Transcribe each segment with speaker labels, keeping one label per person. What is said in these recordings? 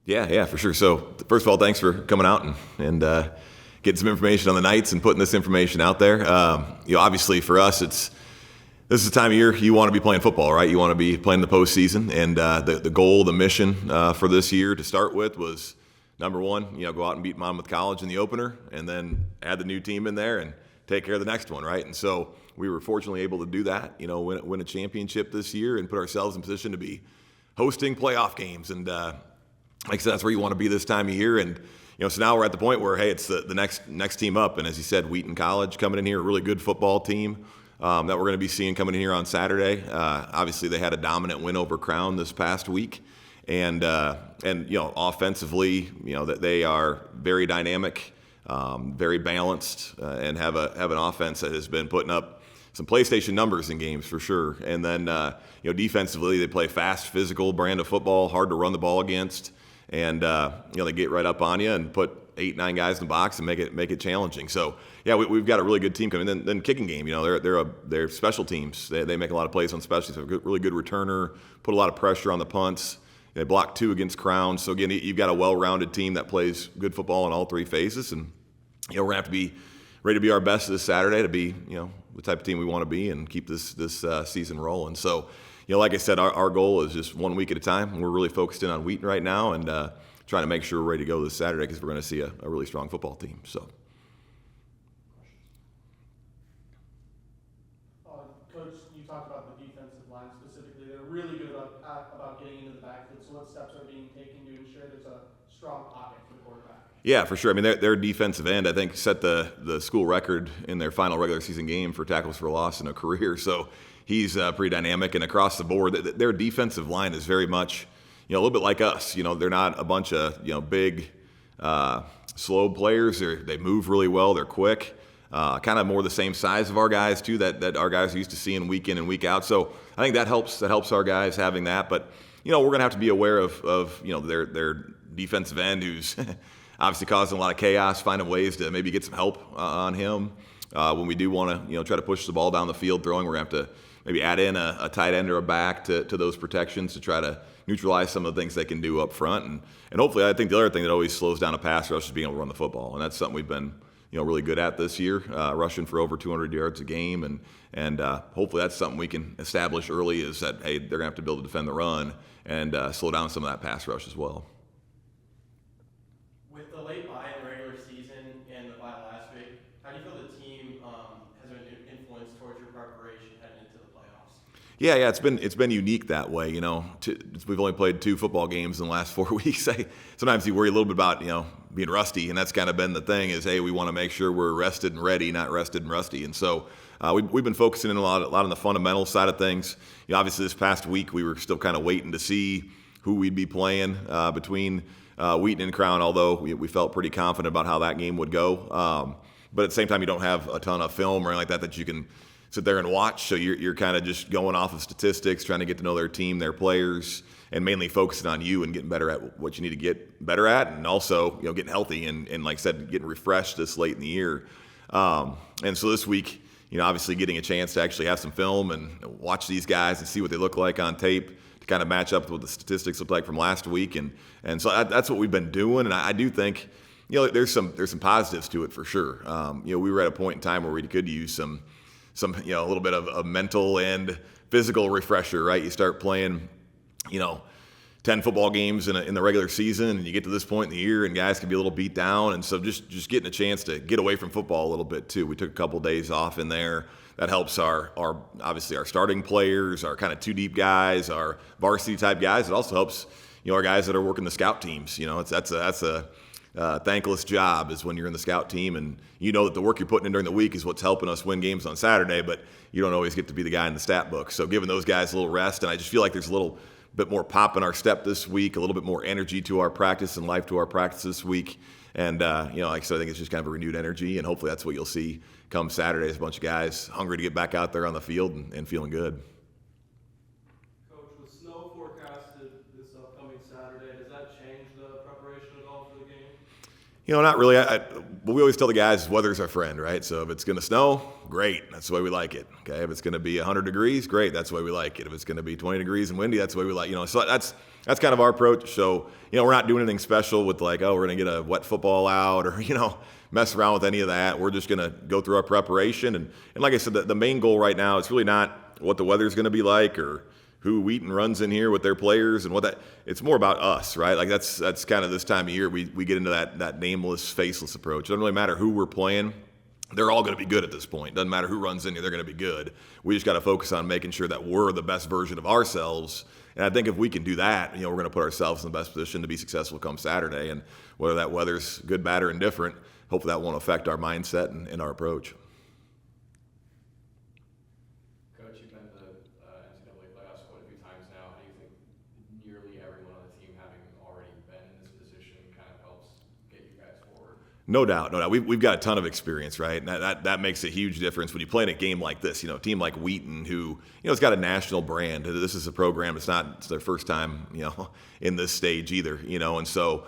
Speaker 1: Yeah, for sure. So first of all, thanks for coming out and getting some information on the Knights and putting this information out there. Obviously for us, this is the time of year you want to be playing football, right? You want to be playing the postseason, and the goal, the mission for this year to start with was number one, go out and beat Monmouth College in the opener, and then add the new team in there and take care of the next one, right? And so we were fortunately able to do that, win a championship this year and put ourselves in position to be hosting playoff games. And like I said, that's where you want to be this time of year. And so now we're at the point where, hey, it's the next team up. And as you said, Wheaton College coming in here, a really good football team that we're going to be seeing coming in here on Saturday. Obviously, they had a dominant win over Crown this past week, and offensively, that they are very dynamic, very balanced, and have an offense that has been putting up some PlayStation numbers in games for sure. And then defensively, they play fast, physical brand of football, hard to run the ball against, and they get right up on you and put 8-9 guys in the box and make it challenging. So yeah, we've got a really good team coming. Then kicking game, they're special teams. They make a lot of plays on special teams. They're a really good returner, put a lot of pressure on the punts. They blocked 2 against Crown. So again, you've got a well-rounded team that plays good football in all 3 phases, and we're gonna have to be ready to be our best this Saturday to be the type of team we want to be and keep this season rolling. So like I said, our goal is just 1 week at a time. We're really focused in on Wheaton right now and trying to make sure we're ready to go this Saturday because we're going to see a really strong football team. So.
Speaker 2: Coach, you talked about the defensive line specifically. They're really good about getting into the backfield. So what steps are being taken to ensure there's a strong pocket for the quarterback?
Speaker 1: Yeah, for sure. I mean, their defensive end, I think, set the school record in their final regular season game for tackles for loss in a career. So he's pretty dynamic, and across the board, their defensive line is very much, a little bit like us. They're not a bunch of big, slow players. They move really well. They're quick. Kind of more the same size of our guys too. That our guys are used to seeing week in and week out. So I think that helps. That helps our guys having that. But we're gonna have to be aware of their defensive end who's obviously causing a lot of chaos. Finding ways to maybe get some help on him when we do want to try to push the ball down the field throwing. We're gonna have to maybe add in a tight end or a back to those protections to try to neutralize some of the things they can do up front. And hopefully, I think the other thing that always slows down a pass rush is being able to run the football. And that's something we've been really good at this year, rushing for over 200 yards a game. And hopefully that's something we can establish early is that, hey, they're going to have to be able to defend the run and slow down some of that pass rush as well.
Speaker 2: With the late bye in the regular season and the bye last week, how do you feel the team has an influence towards your preparation heading into the playoffs?
Speaker 1: Yeah, it's been unique that way. We've only played 2 football games in the last 4 weeks. Sometimes you worry a little bit about being rusty, and that's kind of been the thing. Is hey, we want to make sure we're rested and ready, not rested and rusty. And so we've been focusing in a lot on the fundamental side of things. Obviously, this past week we were still kind of waiting to see who we'd be playing between Wheaton and Crown. Although we felt pretty confident about how that game would go, but at the same time, you don't have a ton of film or anything like that you can sit there and watch. So you're kind of just going off of statistics, trying to get to know their team, their players, and mainly focusing on you and getting better at what you need to get better at, and also getting healthy and like I said, getting refreshed this late in the year. And so this week, obviously getting a chance to actually have some film and watch these guys and see what they look like on tape to kind of match up with what the statistics look like from last week. And so that's what we've been doing. And I do think there's some positives to it for sure. We were at a point in time where we could use some a little bit of a mental and physical refresher, right? You start playing 10 football games in the regular season, and you get to this point in the year and guys can be a little beat down. And so just getting a chance to get away from football a little bit too. We took a couple of days off in there. That helps our obviously our starting players, our kind of 2 deep guys, our varsity type guys. It also helps our guys that are working the scout teams. That's a thankless job is when you're in the scout team and that the work you're putting in during the week is what's helping us win games on Saturday, but you don't always get to be the guy in the stat book. So giving those guys a little rest, and I just feel like there's a little bit more pop in our step this week, a little bit more energy to our practice and life to our practice this week. And, like I said, I think it's just kind of a renewed energy, and hopefully that's what you'll see come Saturday is a bunch of guys hungry to get back out there on the field and feeling good.
Speaker 3: Coach, with snow forecasted this upcoming Saturday, does that change the preparation at all for the game?
Speaker 1: Not really. But we always tell the guys weather's our friend, right? So if it's going to snow, great. That's the way we like it. Okay. If it's going to be 100 degrees, great. That's the way we like it. If it's going to be 20 degrees and windy, that's the way we like. So that's kind of our approach. So we're not doing anything special with like, oh, we're going to get a wet football out or mess around with any of that. We're just going to go through our preparation and like I said, the main goal right now is really not what the weather's going to be like or who Wheaton runs in here with their players and it's more about us, right? Like that's kind of this time of year we get into that nameless, faceless approach. It doesn't really matter who we're playing. They're all going to be good at this point. Doesn't matter who runs in here, they're going to be good. We just got to focus on making sure that we're the best version of ourselves. And I think if we can do that, we're going to put ourselves in the best position to be successful come Saturday. And whether that weather's good, bad, or indifferent, hopefully that won't affect our mindset and our approach.
Speaker 4: Coach, you've been to the NCAA playoffs quite a few times now. How do you think nearly everyone on the team having already been in this position kind of helps get you guys forward?
Speaker 1: No doubt. We've got a ton of experience, right? And that makes a huge difference when you play in a game like this. A team like Wheaton, who it's got a national brand. This is a program. It's their first time, in this stage either. And so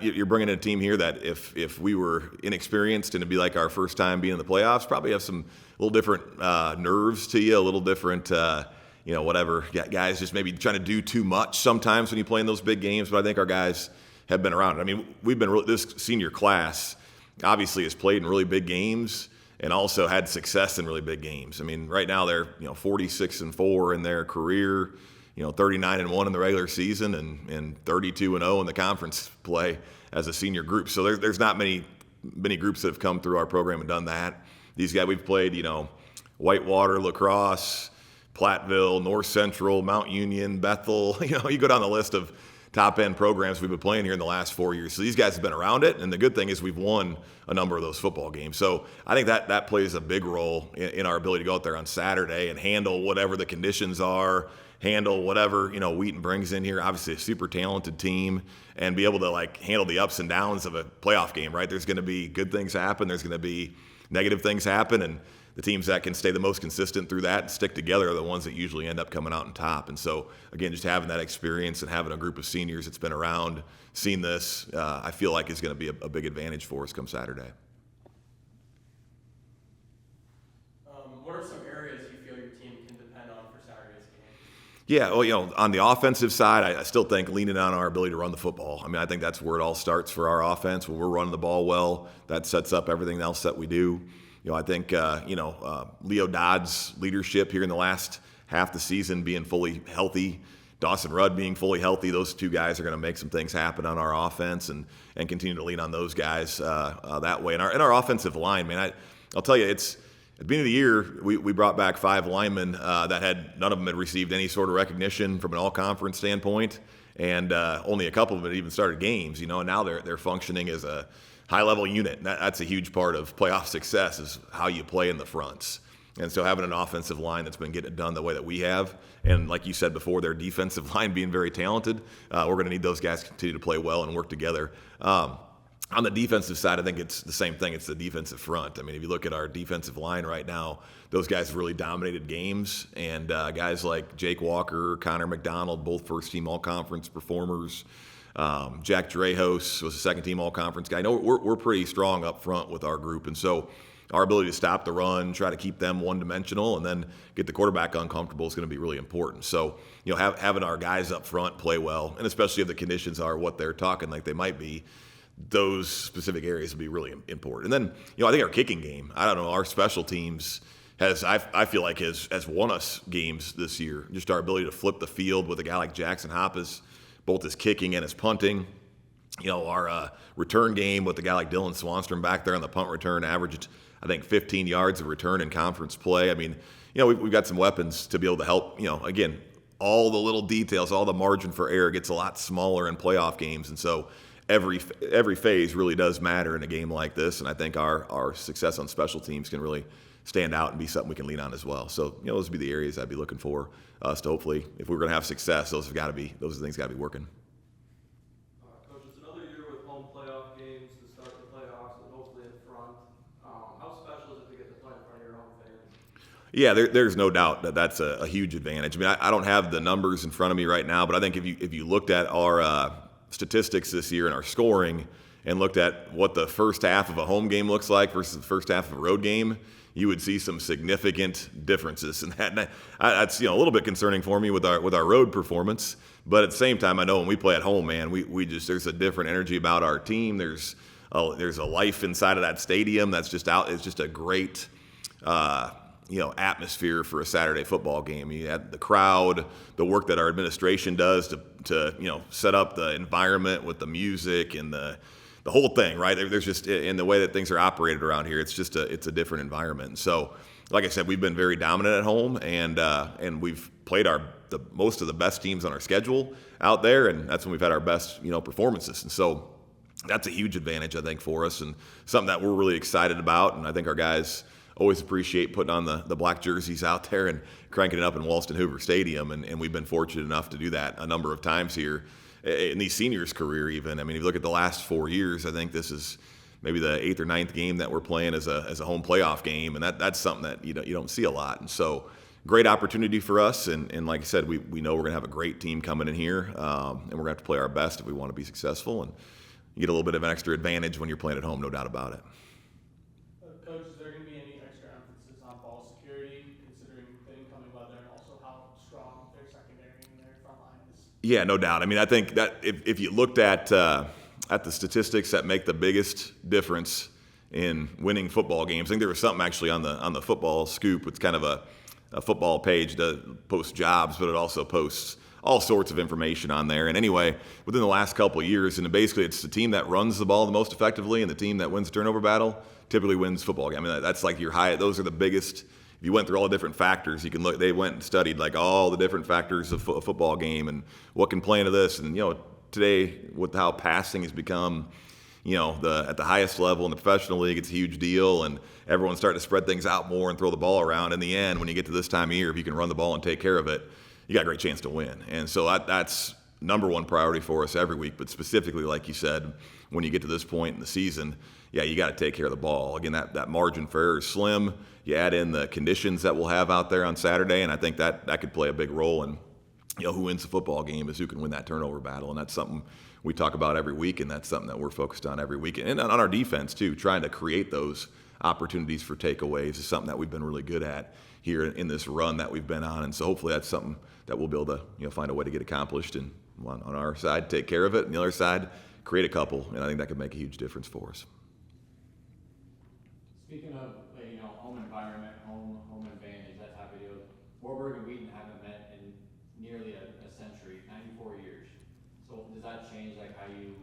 Speaker 1: you're bringing in a team here that if we were inexperienced and it'd be like our first time being in the playoffs, probably have some little different nerves to you, a little different. Whatever. Guys just maybe trying to do too much sometimes when you play in those big games. But I think our guys have been around. I mean, this senior class obviously has played in really big games and also had success in really big games. I mean, right now they're 46-4 in their career, 39-1 in the regular season, and 32-0 in the conference play as a senior group. So there's not many groups that have come through our program and done that. These guys we've played, Whitewater, La Crosse, Platteville, North Central, Mount Union, Bethel. You go down the list of top-end programs we've been playing here in the last 4 years. So these guys have been around it, and the good thing is we've won a number of those football games. So I think that plays a big role in our ability to go out there on Saturday and handle whatever the conditions are, handle whatever, Wheaton brings in here. Obviously a super talented team, and be able to handle the ups and downs of a playoff game, right? There's going to be good things happen. There's going to be negative things happen, and the teams that can stay the most consistent through that and stick together are the ones that usually end up coming out on top. And so, again, just having that experience and having a group of seniors that's been around, seen this, I feel like is going to be a big advantage for us come Saturday.
Speaker 2: What are some areas you feel your team can depend on for Saturday's game?
Speaker 1: Yeah, well, on the offensive side, I still think leaning on our ability to run the football. I mean, I think that's where it all starts for our offense. When we're running the ball well, that sets up everything else that we do. I think, Leo Dodd's leadership here in the last half the season being fully healthy, Dawson Rudd being fully healthy, those two guys are going to make some things happen on our offense and continue to lean on those guys that way. And our offensive line, man, I'll tell you, it's at the beginning of the year, we brought back 5 linemen that none of them had received any sort of recognition from an all-conference standpoint, and only a couple of them had even started games, and now they're functioning as a high-level unit. And that's a huge part of playoff success is how you play in the fronts. And so having an offensive line that's been getting it done the way that we have, and like you said before, their defensive line being very talented, we're going to need those guys to continue to play well and work together. On the defensive side, I think it's the same thing. It's the defensive front. I mean, if you look at our defensive line right now, those guys have really dominated games. And guys like Jake Walker, Connor McDonald, both first-team all-conference performers. Jack Drehos was a second-team all-conference guy. We're pretty strong up front with our group. And so our ability to stop the run, try to keep them one-dimensional, and then get the quarterback uncomfortable is going to be really important. So, having our guys up front play well, and especially if the conditions are what they're talking like they might be, those specific areas will be really important. And then, I think our kicking game, our special teams I feel like has won us games this year. Just our ability to flip the field with a guy like Jackson Hoppus, both his kicking and his punting. Our return game with a guy like Dylan Swanstrom back there on the punt return averaged, I think, 15 yards of return in conference play. I mean, we've got some weapons to be able to help. Again, all the little details, all the margin for error gets a lot smaller in playoff games. And so every phase really does matter in a game like this. And I think our success on special teams can really stand out and be something we can lean on as well. So, those would be the areas I'd be looking for us to hopefully, if we're going to have success, those things got to be working.
Speaker 3: Coach, it's another year with home playoff games to start the playoffs and hopefully in front. How special is it to get to play in front of your own fans?
Speaker 1: Yeah, there's no doubt that's a huge advantage. I mean, I don't have the numbers in front of me right now, but I think if you looked at our statistics this year and our scoring, and looked at what the first half of a home game looks like versus the first half of a road game, you would see some significant differences in that. And that's a little bit concerning for me with our road performance. But at the same time, I know when we play at home, man, we just there's a different energy about our team. There's a life inside of that stadium that's just out. It's just a great atmosphere for a Saturday football game. You had the crowd, the work that our administration does to set up the environment with the music and the whole thing, right? There's just, in the way that things are operated around here, it's a different environment. And so, like I said, we've been very dominant at home, and we've played most of the best teams on our schedule out there, and that's when we've had our best performances. And so that's a huge advantage, I think, for us, and something that we're really excited about. And I think our guys always appreciate putting on the black jerseys out there and cranking it up in Walston Hoover Stadium, and we've been fortunate enough to do that a number of times here in these seniors' career even. I mean, if you look at the last 4 years, I think this is maybe the 8th or 9th game that we're playing as a home playoff game, and that's something that you don't see a lot. And so great opportunity for us, and like I said, we know we're going to have a great team coming in here, and we're going to have to play our best if we want to be successful, and you get a little bit of an extra advantage when you're playing at home, no doubt about it.
Speaker 2: Coach, is there going to be any extra emphasis on ball security, considering the incoming weather and also how strong their secondary and their front line is?
Speaker 1: Yeah, no doubt. I mean, I think that if you looked at the statistics that make the biggest difference in winning football games, I think there was something actually on the football scoop. It's kind of a football page that posts jobs, but it also posts all sorts of information on there. And anyway, within the last couple of years, and basically it's the team that runs the ball the most effectively and the team that wins the turnover battle typically wins football game. I mean, that's like your high. Those are the biggest. If you went through all the different factors, you can look. They went and studied like all the different factors of a football game and what can play into this. And today with how passing has become, at the highest level in the professional league, it's a huge deal, and everyone's starting to spread things out more and throw the ball around. In the end, when you get to this time of year, if you can run the ball and take care of it, you got a great chance to win. And so that's number one priority for us every week. But specifically, like you said, when you get to this point in the season, you got to take care of the ball. Again, that margin for error is slim. You add in the conditions that we'll have out there on Saturday, and I think that could play a big role in who wins the football game is who can win that turnover battle. And that's something we talk about every week, and that's something that we're focused on every week. And on our defense, too, trying to create those opportunities for takeaways is something that we've been really good at here in this run that we've been on. And so hopefully that's something that we'll be able to find a way to get accomplished, and on our side take care of it, and the other side create a couple, and I think that could make a huge difference for us.
Speaker 4: Speaking of home environment, home advantage, that type of deal, Wartburg and Wheaton haven't met in nearly a century, 94 years. So does that change like how you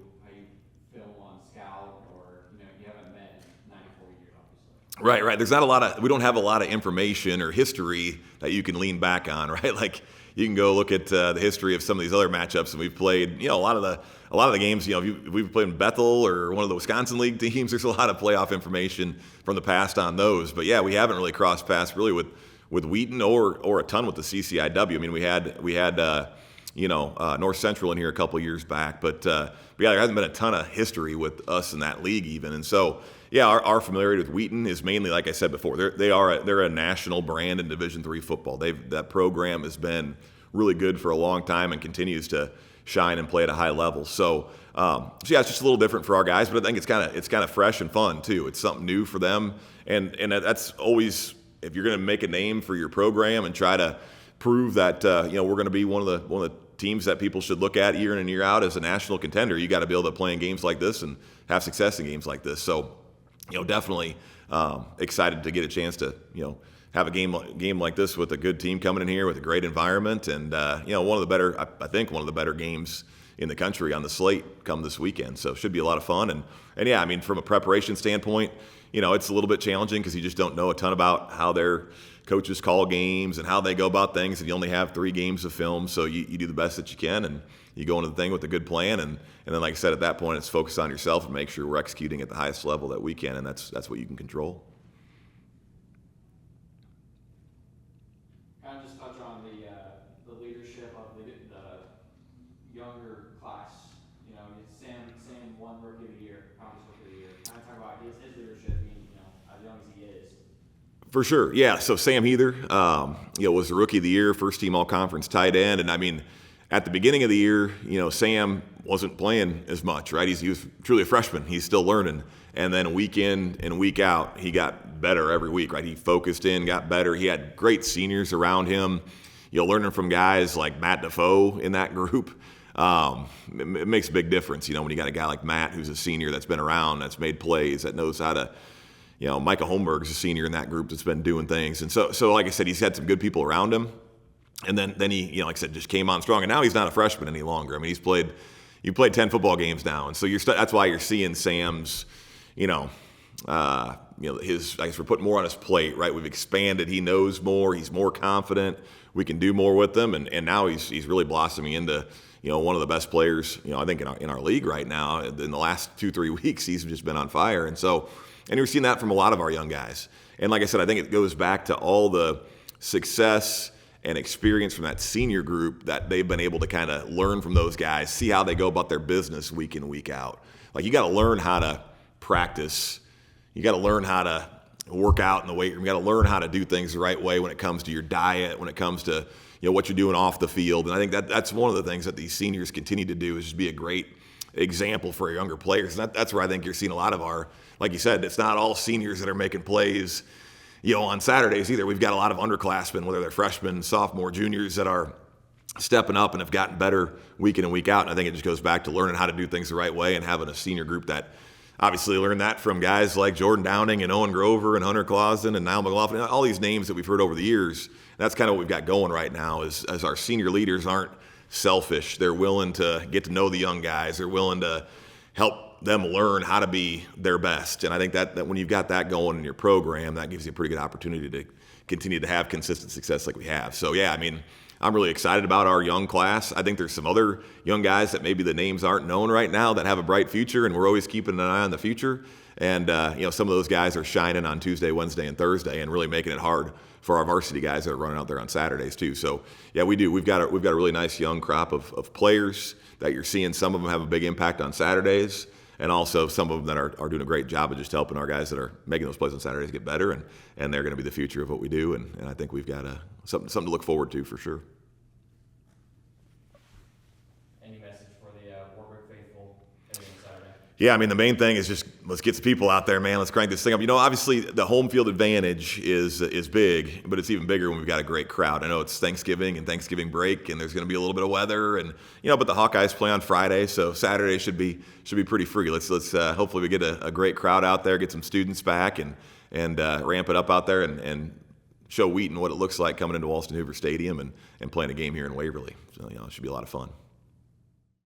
Speaker 4: film on scout, or you haven't met in 94 years, obviously?
Speaker 1: Right. We don't have a lot of information or history that you can lean back on, right? Like you can go look at the history of some of these other matchups, and we've played. A lot of the games. If we've played in Bethel or one of the Wisconsin League teams, there's a lot of playoff information from the past on those. But we haven't really crossed paths really with Wheaton or a ton with the CCIW. I mean, we had North Central in here a couple of years back, but there hasn't been a ton of history with us in that league even. And so our familiarity with Wheaton is mainly, like I said before, they're a national brand in Division III football. That program has been really good for a long time and continues to shine and play at a high level. So it's just a little different for our guys, but I think it's kind of fresh and fun too. It's something new for them, and that's always, if you're going to make a name for your program and try to prove that we're going to be one of the teams that people should look at year in and year out as a national contender, you got to be able to play in games like this and have success in games like this. So definitely excited to get a chance to have a game like this with a good team coming in here with a great environment, and one of the better games in the country on the slate come this weekend. So it should be a lot of fun, and from a preparation standpoint, it's a little bit challenging because you just don't know a ton about how their coaches call games and how they go about things, and you only have 3 games of film, so you do the best that you can, and you go into the thing with a good plan, and then, like I said, at that point, it's focus on yourself and make sure we're executing at the highest level that we can, and that's what you can control.
Speaker 4: Kind of just touch on the leadership of the younger class. Sam won Rookie of the Year, Conference Rookie of the Year. Kind of talk about his leadership being as young as he is.
Speaker 1: For sure, yeah. So Sam Heather, was the Rookie of the Year, first team All-Conference tight end, and I mean, at the beginning of the year, Sam wasn't playing as much, right? He was truly a freshman. He's still learning. And then week in and week out, he got better every week, right? He focused in, got better. He had great seniors around him. Learning from guys like Matt Defoe in that group. It makes a big difference, when you got a guy like Matt who's a senior that's been around, that's made plays, that knows how to, Micah Holmberg's a senior in that group that's been doing things. And so like I said, he's had some good people around him. And then he, like I said, just came on strong. And now he's not a freshman any longer. I mean, you played 10 football games now. And so that's why you're seeing Sam's, his, I guess we're putting more on his plate, right? We've expanded. He knows more. He's more confident. We can do more with him. And now he's really blossoming into, one of the best players, I think in our league right now. In the last 2-3 weeks, he's just been on fire. And you're seeing that from a lot of our young guys. And like I said, I think it goes back to all the success and experience from that senior group that they've been able to kind of learn from those guys, see how they go about their business week in, week out. Like, you got to learn how to practice. You got to learn how to work out in the weight room. You got to learn how to do things the right way when it comes to your diet, when it comes to what you're doing off the field. And I think that's one of the things that these seniors continue to do, is just be a great example for younger players. And that's where I think you're seeing a lot of our, like you said, it's not all seniors that are making plays on Saturdays either. We've got a lot of underclassmen, whether they're freshmen, sophomore, juniors, that are stepping up and have gotten better week in and week out. And I think it just goes back to learning how to do things the right way and having a senior group that obviously learned that from guys like Jordan Downing and Owen Grover and Hunter Clausen and Niall McLaughlin, all these names that we've heard over the years. That's kind of what we've got going right now, is as our senior leaders aren't selfish. They're willing to get to know the young guys. They're willing to help them learn how to be their best. And I think that when you've got that going in your program, that gives you a pretty good opportunity to continue to have consistent success like we have. So, yeah, I mean, I'm really excited about our young class. I think there's some other young guys that maybe the names aren't known right now that have a bright future, and we're always keeping an eye on the future. And, some of those guys are shining on Tuesday, Wednesday, and Thursday and really making it hard for our varsity guys that are running out there on Saturdays too. So, yeah, we do. We've got a really nice young crop of players that you're seeing. Some of them have a big impact on Saturdays, and also some of them that are doing a great job of just helping our guys that are making those plays on Saturdays get better, and they're going to be the future of what we do. And I think we've got something to look forward to for sure.
Speaker 4: Any message for the Wartburg faithful heading into Saturday?
Speaker 1: Yeah, I mean, the main thing is just let's get some people out there, man. Let's crank this thing up. Obviously the home field advantage is big, but it's even bigger when we've got a great crowd. I know it's Thanksgiving and Thanksgiving break, and there's going to be a little bit of weather, and but the Hawkeyes play on Friday, so Saturday should be pretty free. Let's hopefully we get a great crowd out there, get some students back, and ramp it up out there, and show Wheaton what it looks like coming into Walston Hoover Stadium and playing a game here in Waverly. So it should be a lot of fun.